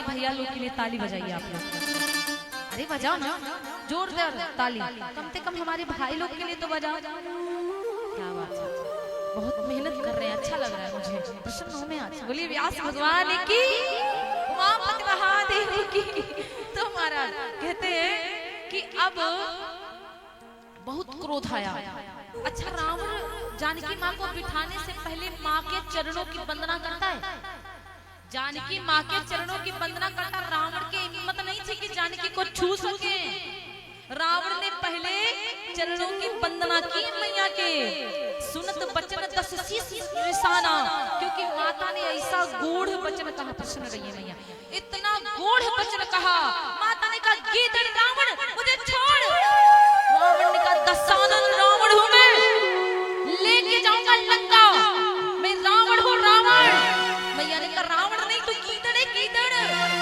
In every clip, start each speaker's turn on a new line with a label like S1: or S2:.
S1: भैया लोग के लिए ताली बजाइए आप लोग। अरे बजाओ ना, जोरदार ताली, कम से कम हमारे भाई लोग के लिए तो बजाओ। क्या बात है, बहुत मेहनत कर रहे हैं, अच्छा लग रहा है मुझे, प्रसन्न हूं मैं आज। बोलिए व्यास भगवान की, उमापति महादेव की। तो महाराज कहते हैं कि अब बहुत क्रोध आया। अच्छा, रावण जानकी माँ को बिठाने से पहले माँ के चरणों की वंदना करता है। जानकी माँ के चरणों की वंदना करता। रावण की हिम्मत नहीं थी कि जानकी को छू सके। रावण ने पहले चरणों की वंदना की मैया के। सुनत बचन दस शीस निशाना, क्योंकि माता ने ऐसा गूढ़ वचन कहा। प्रसन्न रहिए मैया, इतना गूढ़ वचन कहा। माता ने कहा गीदड़ रावण मुझे छोड़। रावण ने कहा दशानन रावण हूं मैं, लेके जाऊंगा लंका, मैं रावण हूं रावण। मैया ने कहा रावण नहीं, तू गीदड़ है गीदड़।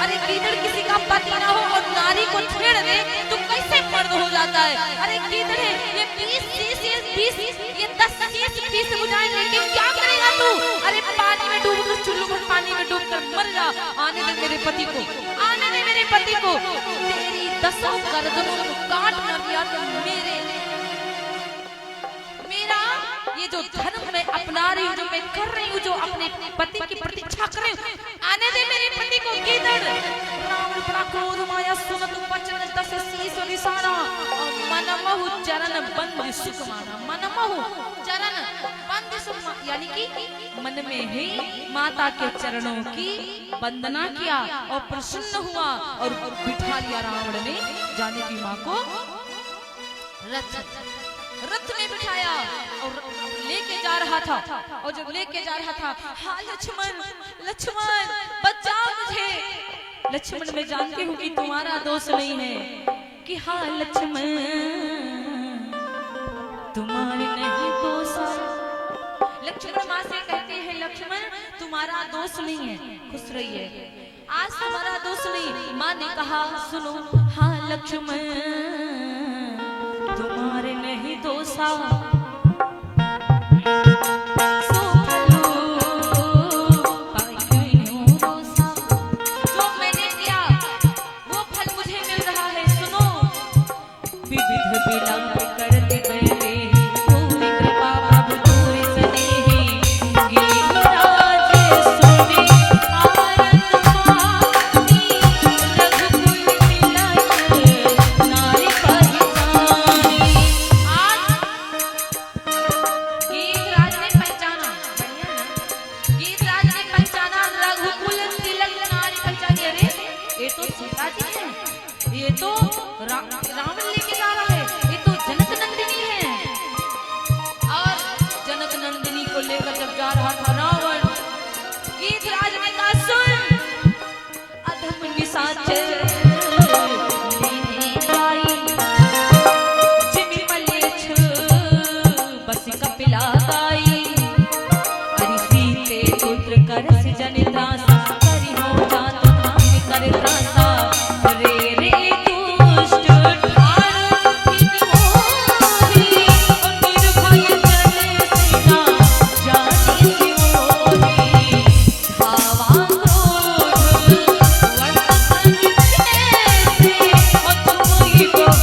S1: अरे गीदड़ किसी का पति ना हो और नारी को छेड़ दे तो कैसे मर्द हो जाता है। अरे गीदड़ है, ये 20 ये 10 20 बुझाएं, लेकिन क्या करेगा तू। अरे पानी में डूब कर, चुल्लू भर पानी में डूब कर मर जा। आने दे मेरे पति को, आने दे मेरे पति को। तेरी 10 गर्दनों को काट कर दिया तो मेरा ये जो धर्म मैं अपना रही हूँ, जो मैं कर रही हूँ, जो अपने पति की प्रतीक्षा कर रही हूँ, आने दे मेरे पति को। गीदड़ रावण बड़ा क्रोध माया, सुनत बचन दस शीस निशाना, मनमहु चरण बंद सुख माना। मनमहु चरण बंद सुख, यानी कि मन में ही माता के चरणों की वंदना किया और प्रसन्न हुआ और बिठा लिया रावण ने जानकी माँ को रथ में बिठाया और लेके जा रहा था। और जब लेके जा रहा था, हाँ लक्ष्मण लक्ष्मण बचाओ मुझे। लक्ष्मण मैं जानती हूँ कि तुम्हारा दोष नहीं है, कि हाँ लक्ष्मण तुम्हारे नहीं दोष। लक्ष्मण माँ से कहते हैं लक्ष्मण तुम्हारा दोष नहीं है, खुश रहिए, आज तुम्हारा दोष नहीं। माँ ने कहा सुनो, हाँ लक्ष्मण तुम्हारे नहीं दोषा, सो फलो पाइयो रोसा। जो मैंने किया वो फल मुझे मिल रहा है। सुनो, विविध विलाप करते बने, तोरी कृपा प्रभु तोरे स्नेही, गिरिराज सुने आनंद पानी, रघुकुल तिलक नारी पहचानी। आज गीतराज ने पहचाना, बढ़िया ना, गीतराज ने पहचाना, रघुकुल तिलक नारी पहचानी। अरे ये तो सीता जी है, ये तो रावण लेके जा रहा है, ये तो जनक नंदिनी है। और जनक नंदिनी को लेकर जब जा रहा था रावण, गीतराज ने कहा सुन, अधम निशाचर बस कपिलाताई, हरि सीते पुत्र करस जन त्रासा, करि हो जात धाम कर त्रासा। रे रे दुष्ट ठाकुर मोहि, निर्भय जन सेना जाति सिमोहि। धावा क्रोध वर्तन कैसे, और तुमहि बहु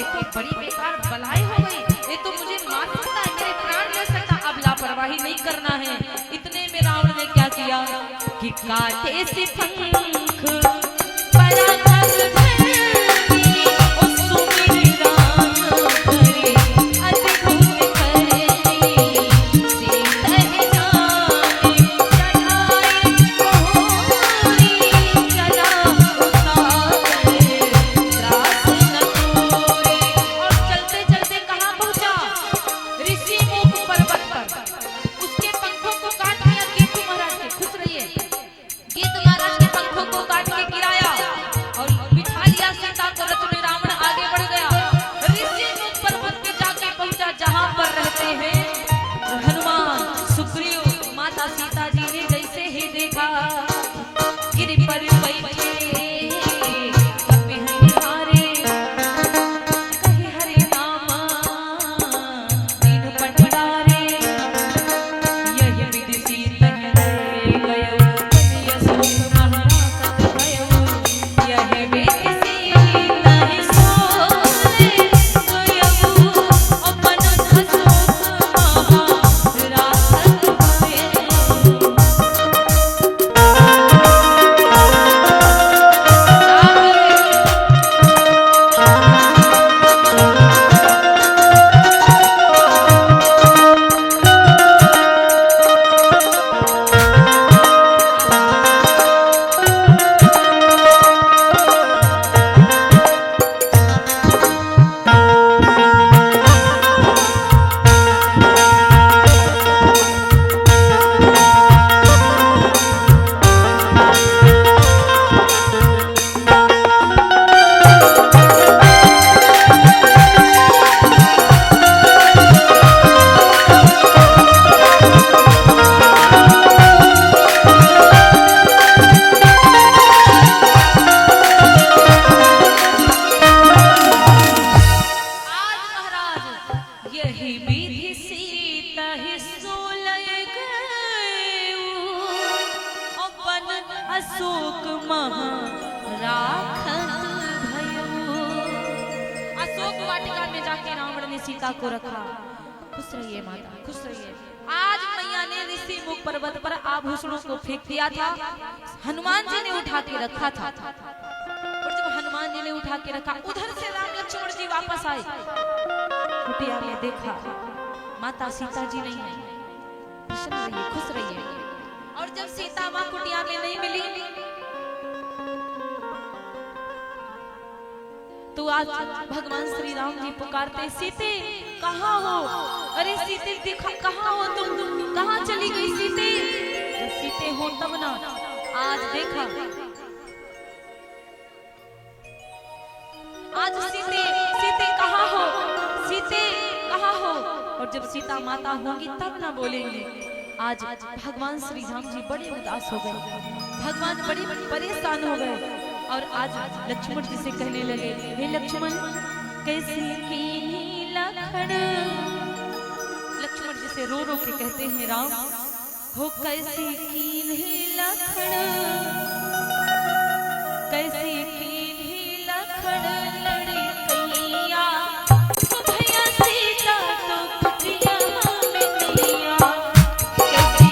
S1: पर बड़ी बेकार बलाई हो गई, ये तो मुझे मार सकता है, मेरे प्राण ले सकता। अब लापरवाही नहीं करना है। इतने में रावण ने क्या किया कि काटे से पंख पराक्रम धरती, ओ सुमिर राम में जाके रावण ने सीता को रखा। खुश रहिए माता, खुश रहिए। आज मैया ने ऋषि मुख पर्वत पर आभूषणों को फेंक दिया था, हनुमान जी ने उठा के रखा था। और जब हनुमान जी ने उठा के रखा, उधर से राम लक्ष्मण जी वापस आए, कुटिया में देखा माता सीता जी नहीं है। प्रसन्न रहिए, खुश रहिए। और जब सीता माँ कुटिया में नहीं मिली तो आज भगवान श्री राम जी पुकारते, सीते कहाँ हो? अरे सीते देखा, कहाँ हो तुम? कहाँ चली गई सीते? जब सीते हो तब ना, आज देखा, आज सीते, सीते कहाँ हो? सीते कहाँ हो? और जब सीता माता होंगी तब ना बोलेंगे। आज भगवान श्री राम जी बड़े उदास हो गए, भगवान बड़े परेशान हो गए। और आज लक्ष्मण जी से कहने लगे, हे लक्ष्मण कैसे की लखन। लक्ष्मण जी से रो रो के कहते हैं, राम हो कैसे की लखन, कैसे की लखन लड़ी कैया, भैया सीता तो कुटिया में नैया। कैसे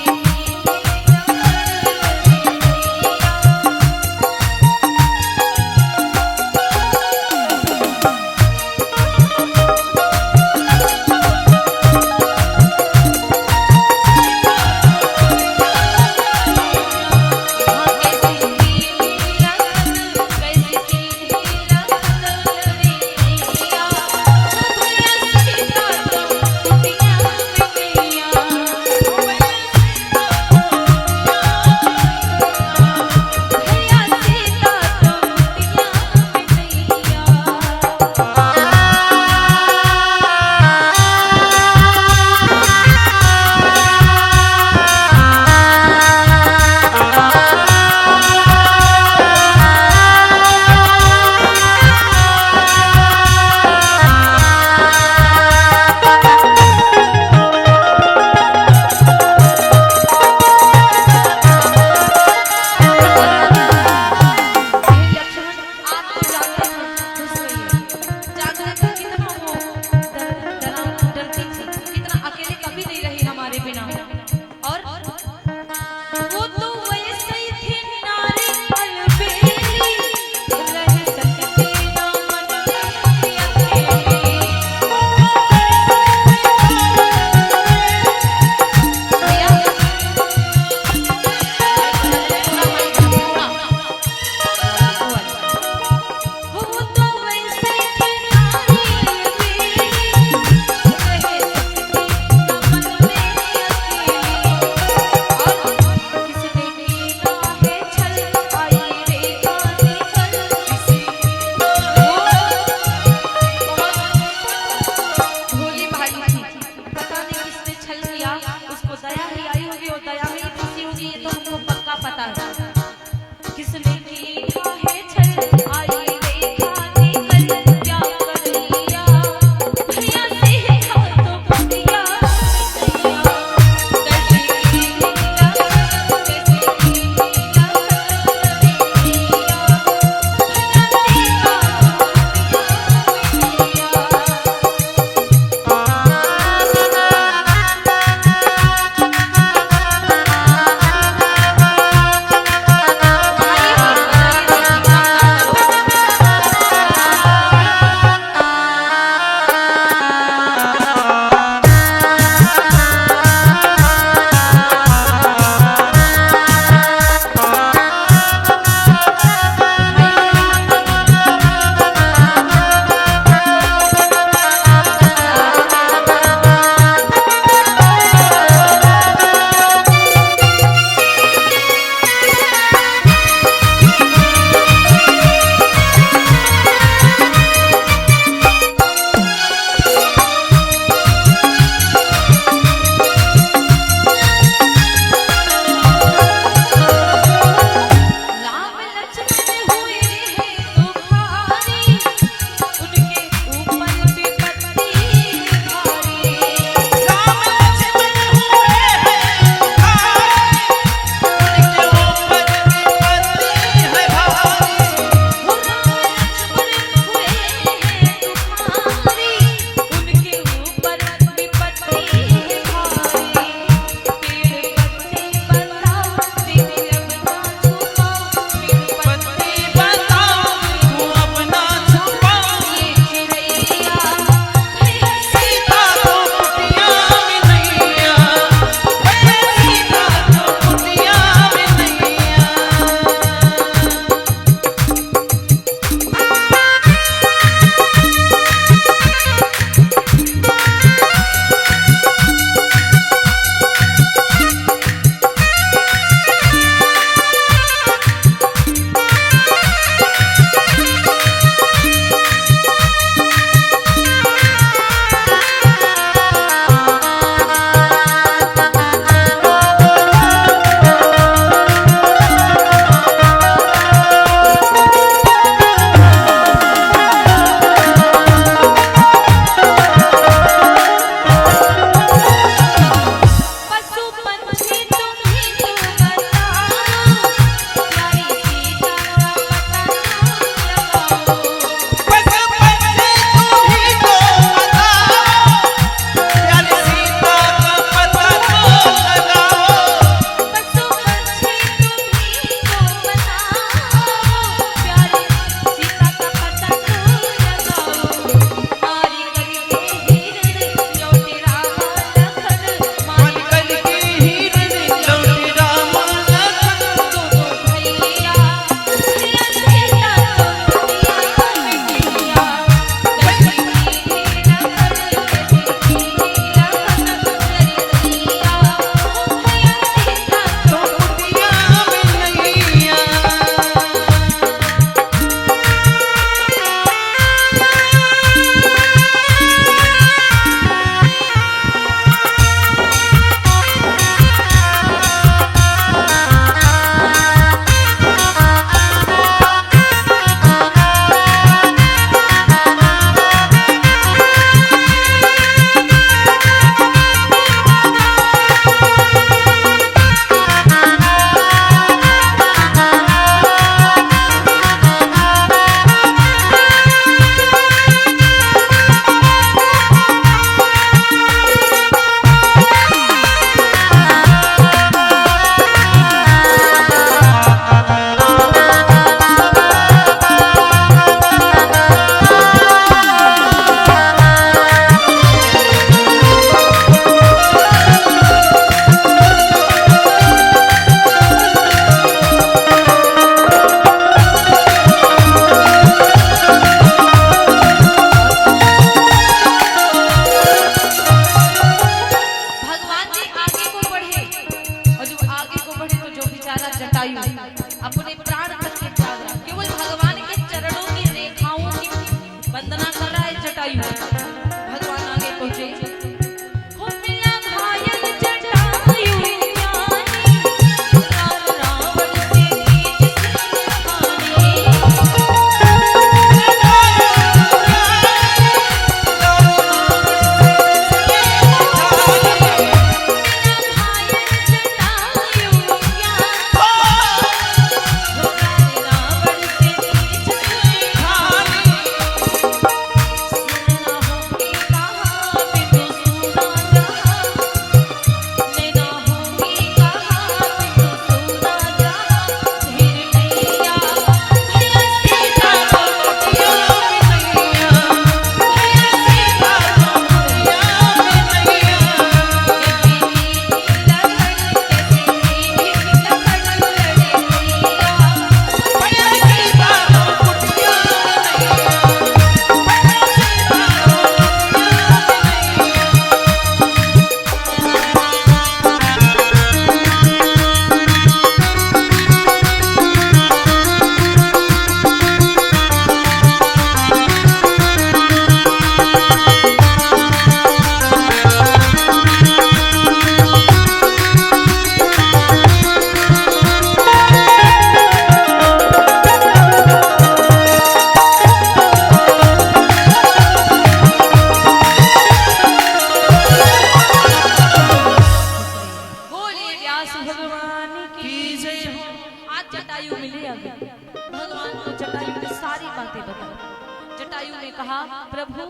S1: जटायु ने कहा, प्रभु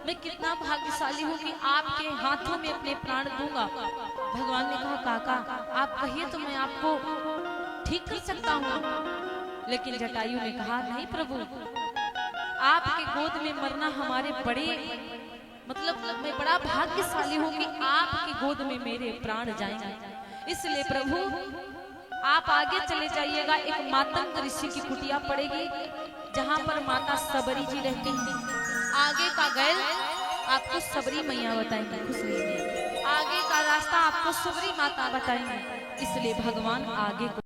S1: मैं कितना भाग्यशाली हूँ कि आपके हाथों में अपने प्राण दूंगा। भगवान ने कहा, काका आप कहिए तो मैं आपको ठीक कर सकता हूँ। लेकिन जटायु ने कहा, नहीं प्रभु, आपके गोद में मरना हमारे बड़े मैं बड़ा भाग्यशाली हूँ कि आपकी गोद में मेरे प्राण जाएंगे। इसलिए प्रभु आप आगे चले जाइएगा, एक मातंग ऋषि की कुटिया पड़ेगी जहाँ पर माता सबरी जी रहती हैं। आगे का गैल आपको सबरी मैया बताएंगे, खुश रहिए। आगे का रास्ता आपको सबरी माता बताएंगे। इसलिए भगवान आगे को